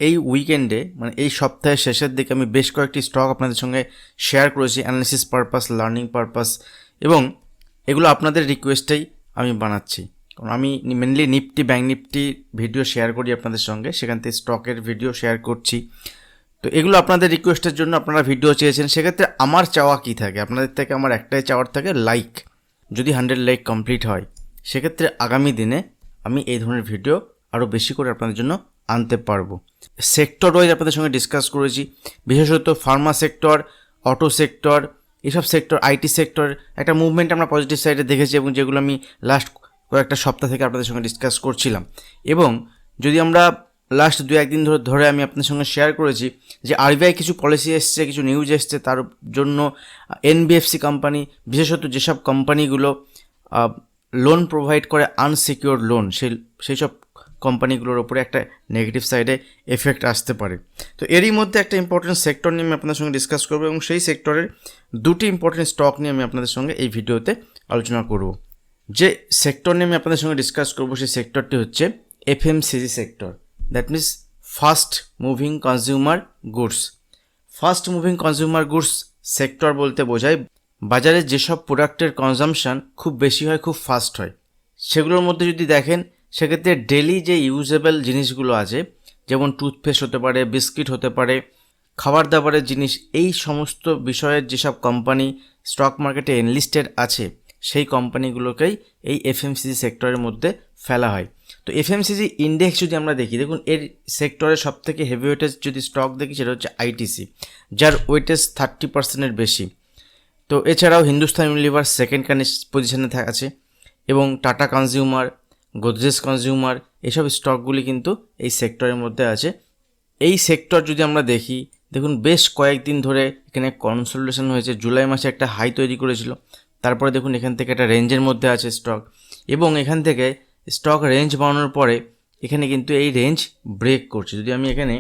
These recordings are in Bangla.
এই উইকেন্ডে মানে এই সপ্তাহের শেষের দিকে আমি বেশ কয়েকটি স্টক আপনাদের সঙ্গে শেয়ার করেছি অ্যানালিসিস পারপাস, লার্নিং পারপাস, এবং এগুলো আপনাদের রিকোয়েস্টেই আমি বানাচ্ছি। কারণ আমি mainly Nifty, bank Nifty video share করি আপনাদের সঙ্গে, সেখান থেকে স্টকের ভিডিও শেয়ার করছি। তো এগুলো আপনাদের রিকোয়েস্টের জন্য আপনারা ভিডিও চেয়েছেন। সেক্ষেত্রে আমার চাওয়া কী থাকে, আপনাদের থেকে আমার একটাই চাওয়ার থাকে, লাইক। যদি 100 লাইক কমপ্লিট হয় সেক্ষেত্রে আগামী দিনে আমি এই ধরনের ভিডিও আরও বেশি করে আপনাদের জন্য আনতে পারবো। সেক্টর ওয়াইজ আপনাদের সঙ্গে ডিসকাস করেছি, বিশেষত ফার্মা সেক্টর, অটো সেক্টর, এসব সেক্টর, আইটি সেক্টর একটা মুভমেন্ট আমরা পজিটিভ সাইডে দেখেছি, এবং যেগুলো আমি লাস্ট কয়েকটা সপ্তাহ থেকে আপনাদের সঙ্গে ডিসকাস করছিলাম। এবং যদি আমরা লাস্ট 2-1 দিন ধরে আমি আপনাদের সঙ্গে শেয়ার করেছি যে আরবিআই কিছু পলিসি এসছে, কিছু নিউজ এসছে, তার জন্য এনবিএফসি কোম্পানি, বিশেষত যেসব কোম্পানিগুলো লোন প্রোভাইড করে আনসিকিউরড লোন, সেই সব কোম্পানিগুলোর ওপরে একটা নেগেটিভ সাইডে এফেক্ট আসতে পারে। তো এরই মধ্যে একটা ইম্পর্টেন্ট সেক্টর নিয়ে আমি আপনাদের সঙ্গে ডিসকাস করবো, এবং সেই সেক্টরের দুটি ইম্পর্টেন্ট স্টক নিয়ে আমি আপনাদের সঙ্গে এই ভিডিওতে আলোচনা করব। যে সেক্টর নিয়ে আমি আপনাদের সঙ্গে ডিসকাস করবো সেই সেক্টরটি হচ্ছে FMCG sector, that means fast moving consumer goods. Fast moving consumer goods sector বলতে বোঝায় বাজারে যেসব প্রোডাক্টের কনজামশান খুব বেশি হয়, খুব ফাস্ট হয়। সেগুলোর মধ্যে যদি দেখেন সেক্ষেত্রে ডেলি যে ইউজেবল জিনিসগুলো আছে, যেমন টুথপেস্ট হতে পারে, বিস্কিট হতে পারে, খাবার দাবারের জিনিস, এই সমস্ত বিষয়ের যেসব কোম্পানি স্টক মার্কেটে এনলিস্টেড আছে সেই কোম্পানিগুলোকেই এই এফএমসিজি সেক্টরের মধ্যে ফেলা হয়। তো এফএমসিজি ইন্ডেক্স যদি আমরা দেখি, দেখুন এর সেক্টরের সবথেকে হেভি ওয়েটেজ যদি স্টক দেখি সেটা হচ্ছে আইটিসি, যার ওয়েটেজ 30%-এর বেশি। তো এছাড়াও হিন্দুস্তান ইউনিলিভার সেকেন্ড পজিশনে আছে, এবং টাটা কনজিউমার, গোদরেজ কনজিউমার, এসব স্টকগুলি কিন্তু এই সেক্টরের মধ্যে আছে। এই সেক্টর যদি আমরা দেখি, দেখুন বেশ কয়েকদিন ধরে এখানে কনসোলিডেশন হয়েছে। জুলাই মাসে একটা হাই তৈরি করেছিল, তারপরে দেখুন এখান থেকে একটা রেঞ্জের মধ্যে আছে স্টক, এবং এখান থেকে স্টক রেঞ্জ বানানোর পরে এখানে কিন্তু এই রেঞ্জ ব্রেক করছে। যদি আমি এখানে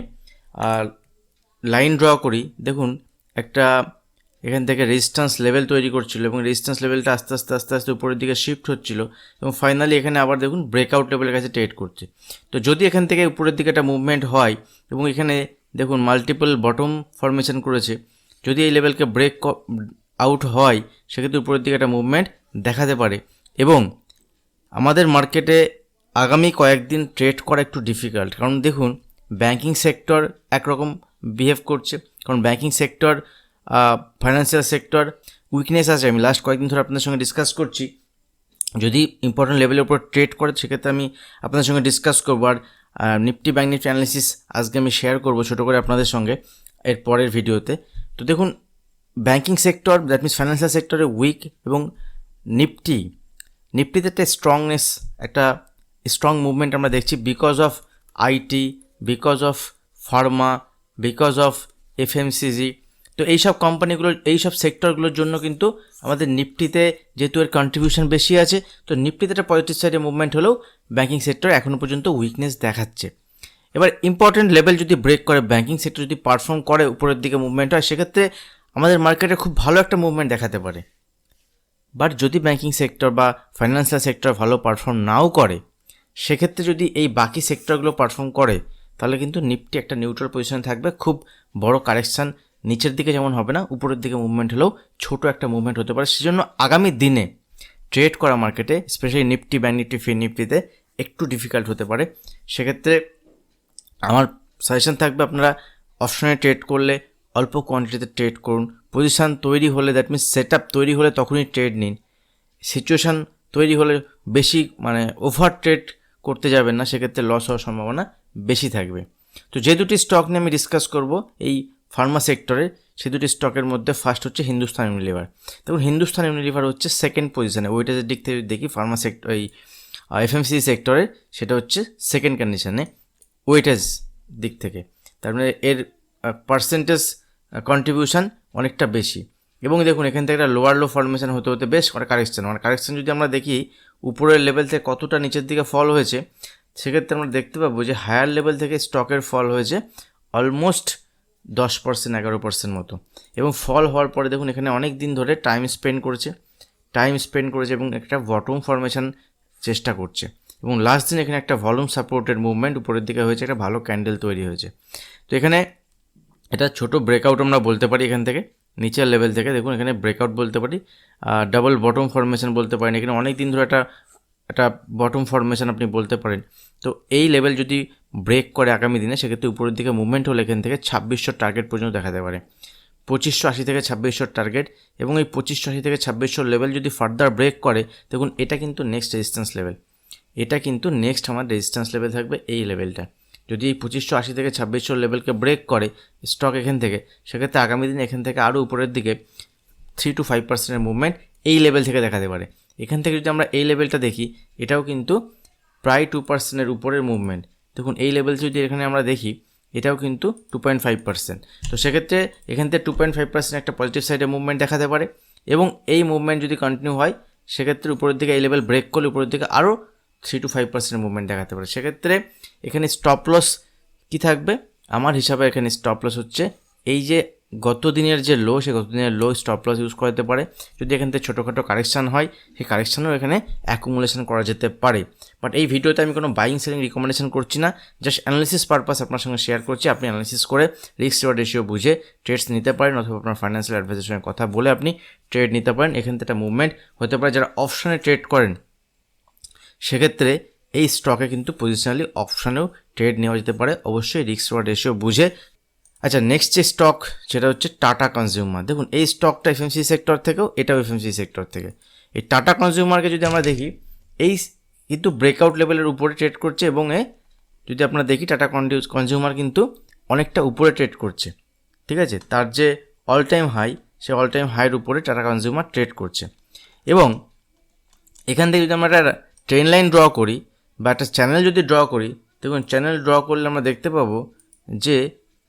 লাইন ড্র করি, দেখুন একটা এখান থেকে রেজিস্ট্যান্স লেভেল তৈরি করছিল, এবং রেজিস্ট্যান্স লেভেলটা আস্তে আস্তে উপরের দিকে শিফট হচ্ছিল, এবং ফাইনালি এখানে আবার দেখুন ব্রেকআউট লেভেলের কাছে ট্রেড করছে। তো যদি এখান থেকে উপরের দিকে একটা মুভমেন্ট হয়, এবং এখানে দেখুন মাল্টিপল বটম ফরমেশন করেছে, যদি এই লেভেলকে ব্রেক আউট হয় সেক্ষেত্রে উপরের দিকে একটা মুভমেন্ট দেখাতে পারে। এবং আমাদের মার্কেটে আগামী কয়েকদিন ট্রেড করা একটু ডিফিকাল্ট, কারণ দেখুন ব্যাঙ্কিং সেক্টর একরকম বিহেভ করছে, কারণ banking sector, financial sector weakness আছে। আমি লাস্ট কয়েকদিন ধরে আপনাদের সঙ্গে ডিসকাস করছি, যদি ইম্পর্টেন্ট লেভেলের উপর ট্রেড করে সেক্ষেত্রে আমি আপনাদের সঙ্গে ডিসকাস করবো। আর নিফটি ব্যাঙ্ক নিফটি অ্যানালিসিস আজকে আমি শেয়ার করবো ছোটো করে আপনাদের সঙ্গে এর পরের ভিডিওতে। তো দেখুন banking sector, that means financial সেক্টরে উইক, এবং নিফটিতে একটা স্ট্রংনেস, একটা স্ট্রং মুভমেন্ট আমরা দেখছি because of IT, because of Pharma, because of FMCG. তো এইসব কোম্পানিগুলো, এইসব সেক্টরগুলোর জন্য কিন্তু আমাদের নিফটিতে যেহেতু এর কন্ট্রিবিউশন বেশি আছে, তো নিফটিতে একটা পজিটিভ সাইডে মুভমেন্ট হলেও ব্যাঙ্কিং সেক্টর এখনও পর্যন্ত উইকনেস দেখাচ্ছে। এবার ইম্পর্টেন্ট লেভেল যদি ব্রেক করে, ব্যাঙ্কিং সেক্টর যদি পারফর্ম করে, উপরের দিকে মুভমেন্ট হয়, সেক্ষেত্রে আমাদের মার্কেটে খুব ভালো একটা মুভমেন্ট দেখাতে পারে। বাট যদি ব্যাঙ্কিং সেক্টর বা ফাইন্যান্সিয়াল সেক্টর ভালো পারফর্ম নাও করে, সেক্ষেত্রে যদি এই বাকি সেক্টরগুলো পারফর্ম করে, তাহলে কিন্তু নিফটি একটা নিউট্রাল পজিশনে থাকবে। খুব বড় কারেকশান নিচের দিকে যেমন হবে না, উপরের দিকে মুভমেন্ট হলেও ছোটো একটা মুভমেন্ট হতে পারে। সেজন্য আগামী দিনে ট্রেড করা মার্কেটে, স্পেশালি নিফটি, ব্যাঙ্ক নিফটি, ফিন নিফটিতে একটু ডিফিকাল্ট হতে পারে। সেক্ষেত্রে আমার সাজেশন থাকবে, আপনারা অপশনে ট্রেড করলে অল্প কোয়ান্টিটিতে ট্রেড করুন। পজিশান তৈরি হলে, দ্যাট মিনস সেট আপ তৈরি হলে তখনই ট্রেড নিন। সিচুয়েশান তৈরি হলে বেশি ওভার ট্রেড করতে যাবেন না, সেক্ষেত্রে লস হওয়ার সম্ভাবনা বেশি থাকবে। তো যে দুটি স্টক নিয়ে আমি ডিসকাস করব এই ফার্মা সেক্টরে, সেই দুটি স্টকের মধ্যে ফার্স্ট হচ্ছে হিন্দুস্তান ইউনিলিভার। দেখুন হিন্দুস্তান ইউনিলিভার হচ্ছে সেকেন্ড পজিশনে, ওয়েটেজের দিক থেকে দেখি ফার্মা সেক্টর, এই এফএমসিজি সেক্টরের সেটা হচ্ছে সেকেন্ড কন্ডিশনে ওয়েটেজ দিক থেকে। তার মানে এর পার্সেন্টেজ কন্ট্রিবিউশন অনেকটা বেশি। এবং দেখুন এখান থেকে একটা লোয়ার লো ফরমেশন হতে হতে বেশ একটা কারেকশন যদি আমরা দেখি উপরের লেভেল থেকে কতটা নিচের দিকে ফল হয়েছে, সেক্ষেত্রে আমরা দেখতে পাবো যে হায়ার লেভেল থেকে স্টকের ফল হয়েছে অলমোস্ট 10%, 11% মতো। এবং ফল হওয়ার পরে দেখুন এখানে অনেক দিন ধরে টাইম স্পেন্ড করেছে, এবং একটা বটম ফরমেশন চেষ্টা করছে। এবং লাস্ট দিন এখানে একটা ভলিউম সাপোর্টের মুভমেন্ট উপরের দিকে হয়েছে, একটা ভালো ক্যান্ডেল তৈরি হয়েছে। তো এখানে এটা ছোট ব্রেকআউট আমরা বলতে পারি, এখান থেকে নিচের লেভেল থেকে দেখুন এখানে ব্রেকআউট বলতে পারি, ডাবল বটম ফরমেশন বলতে পারেন, এখানে অনেক দিন ধরে একটা বটম ফরমেশন আপনি বলতে পারেন। তো এই লেভেল যদি ব্রেক করে আগামী দিনে, সেক্ষেত্রে উপরের দিকে মুভমেন্ট হলে এখান থেকে 2600 টার্গেট পর্যন্ত দেখাতে পারে, 2580 থেকে 2600 টার্গেট। এবং এই 2580 থেকে 2600 লেভেল যদি ফার্দার ব্রেক করে, দেখুন এটা কিন্তু নেক্সট রেজিস্ট্যান্স লেভেল, এটা কিন্তু নেক্সট আমার রেজিস্ট্যান্স লেভেল থাকবে এই লেভেলটা। যদি এই 2580 থেকে 2600 লেভেলকে ব্রেক করে স্টক এখান থেকে, সেক্ষেত্রে আগামী দিন এখান থেকে আরও উপরের দিকে 3 to 5% মুভমেন্ট এই লেভেল থেকে দেখাতে পারে। এখান থেকে যদি আমরা এই লেভেলটা দেখি, এটাও কিন্তু প্রায় 2% উপরের মুভমেন্ট। দেখুন এই লেভেল যদি এখানে আমরা দেখি, এটাও কিন্তু 2.5%। তো সেক্ষেত্রে এখান থেকে 2.5% একটা পজিটিভ সাইডে মুভমেন্ট দেখাতে পারে। এবং এই মুভমেন্ট যদি কন্টিনিউ হয়, সেক্ষেত্রে উপরের দিকে এই লেভেল ব্রেক করলে উপরের দিকে আরও 3 to 5% মুভমেন্ট দেখাতে পারে। সেক্ষেত্রে এখানে স্টপ লস কী থাকবে, আমার হিসাবে এখানে স্টপ লস হচ্ছে এই যে গত দিনের যে লো, সে গত দিনের লো স্টপ লস ইউজ করতে পারে। যদি এখান থেকে ছোটোখাটো কারেকশান হয়, সেই কারেকশানও এখানে অ্যাকুমুলেশন করা যেতে পারে। বাট এই ভিডিওতে আমি কোনো বাইং সেলিং রিকমেন্ডেশন করছি না, জাস্ট অ্যানালিসিস পারপাস আপনার সঙ্গে শেয়ার করছি। আপনি অ্যানালিসিস করে রিস্ক রিওয়ার্ড রেশিও বুঝে ট্রেডস নিতে পারেন, অথবা আপনার ফাইন্যান্সিয়াল অ্যাডভাইসের সঙ্গে কথা বলে আপনি ট্রেড নিতে পারেন। এখান থেকে একটা মুভমেন্ট হতে পারে। যারা অপশানে ট্রেড করেন, সেক্ষেত্রে এই স্টকে কিন্তু পজিশনালি অপশানেও ট্রেড নেওয়া যেতে পারে, অবশ্যই রিস্ক রিওয়ার্ড রেশিও বুঝে। আচ্ছা, নেক্সট যে স্টক সেটা হচ্ছে টাটা কনজিউমার। দেখুন এই স্টকটা এফএমসিজি সেক্টর থেকেও, এটাও এফএমসিজি সেক্টর থেকে। এই টাটা কনজিউমারকে যদি আমরা দেখি, এই কিন্তু ব্রেকআউট লেভেলের উপরে ট্রেড করছে। এবং যদি আপনারা দেখি, টাটা কনজিউমার কিন্তু অনেকটা উপরে ট্রেড করছে, ঠিক আছে। তার যে অল টাইম হাই, সে অল টাইম হাইয়ের উপরে টাটা কনজিউমার ট্রেড করছে। এবং এখান থেকে যদি আমরা একটা ট্রেন লাইন ড্র করি বা একটা চ্যানেল যদি ড্র করি, দেখুন চ্যানেল ড্র করলে আমরা দেখতে পাবো যে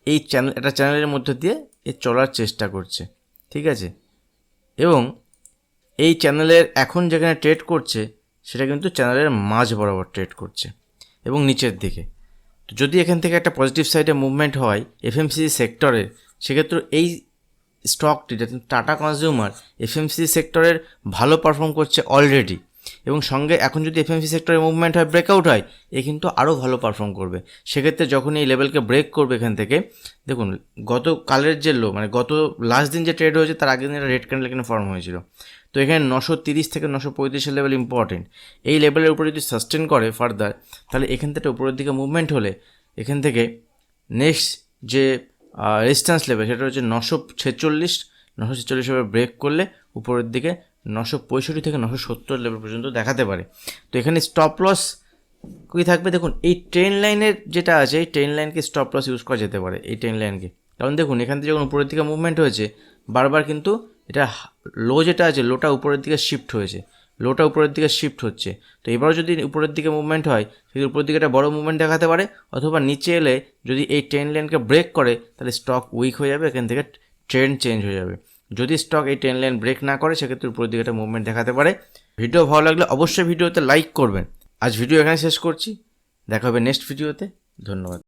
এই একটা চ্যানেলের মধ্যে দিয়ে চলার চেষ্টা করছে, ঠিক আছে। এবং এই চ্যানেলের এখন যেখানে ট্রেড করছে, সেটা কিন্তু চ্যানেলের মাঝ বরাবর ট্রেড করছে এবং নিচের দিকে। তো যদি এখান থেকে একটা পজিটিভ সাইডে মুভমেন্ট হয় এফএমসিজি সেক্টরে, সেক্ষেত্রে এই স্টকটি টাটা কনজিউমার এফএমসিজি সেক্টরের ভালো পারফর্ম করছে অলরেডি। এবং সঙ্গে এখন যদি এফএমসি সেক্টরে মুভমেন্ট হয়, ব্রেকআউট হয়, এ কিন্তু আরও ভালো পারফর্ম করবে। সেক্ষেত্রে যখন এই লেভেলকে ব্রেক করবে এখান থেকে, দেখুন গতকালের যে লো, মানে গত লাস্ট দিন যে ট্রেড হয়েছে, তার আগের দিন একটা রেড ক্যান্ডেল এখানে ফর্ম হয়েছিল। তো এখানে 930 থেকে 935 লেভেল ইম্পর্টেন্ট। এই লেভেলের উপরে যদি সাস্টেন করে ফার্দার, তাহলে এখান থেকে উপরের দিকে মুভমেন্ট হলে এখান থেকে নেক্সট যে রেজিস্ট্যান্স লেভেল, সেটা হচ্ছে 946 লেভেল ব্রেক করলে উপরের দিকে 965 থেকে 970 লেভেল পর্যন্ত দেখাতে পারে। তো এখানে স্টপ লস কী থাকবে, দেখুন এই ট্রেন লাইনের যেটা আছে, এই ট্রেন লাইনকে স্টপ লস ইউজ করা যেতে পারে, এই ট্রেন লাইনকে। কারণ দেখুন এখান থেকে যখন উপরের দিকে মুভমেন্ট হয়েছে, বারবার কিন্তু এটা লো যেটা আছে, লোটা উপরের দিকে শিফট হয়েছে, লোটা উপরের দিকে শিফট হচ্ছে। তো এবারও যদি উপরের দিকে মুভমেন্ট হয়, সেক্ষেত্রে উপরের দিকে একটা বড় মুভমেন্ট দেখাতে পারে। অথবা নিচে এলে যদি এই ট্রেন লাইনকে ব্রেক করে, তাহলে স্টক উইক হয়ে যাবে, এখান থেকে ট্রেন্ড চেঞ্জ হয়ে যাবে। যদি স্টক এই ট্রেন লাইন ব্রেক না করে, সেক্ষেত্রে উপরের দিকে একটা মুভমেন্ট দেখাতে পারে। ভিডিও ভালো লাগলে অবশ্যই ভিডিওতে লাইক করবেন। আজ ভিডিও এখানে শেষ করছি, দেখা হবে নেক্সট ভিডিওতে। ধন্যবাদ।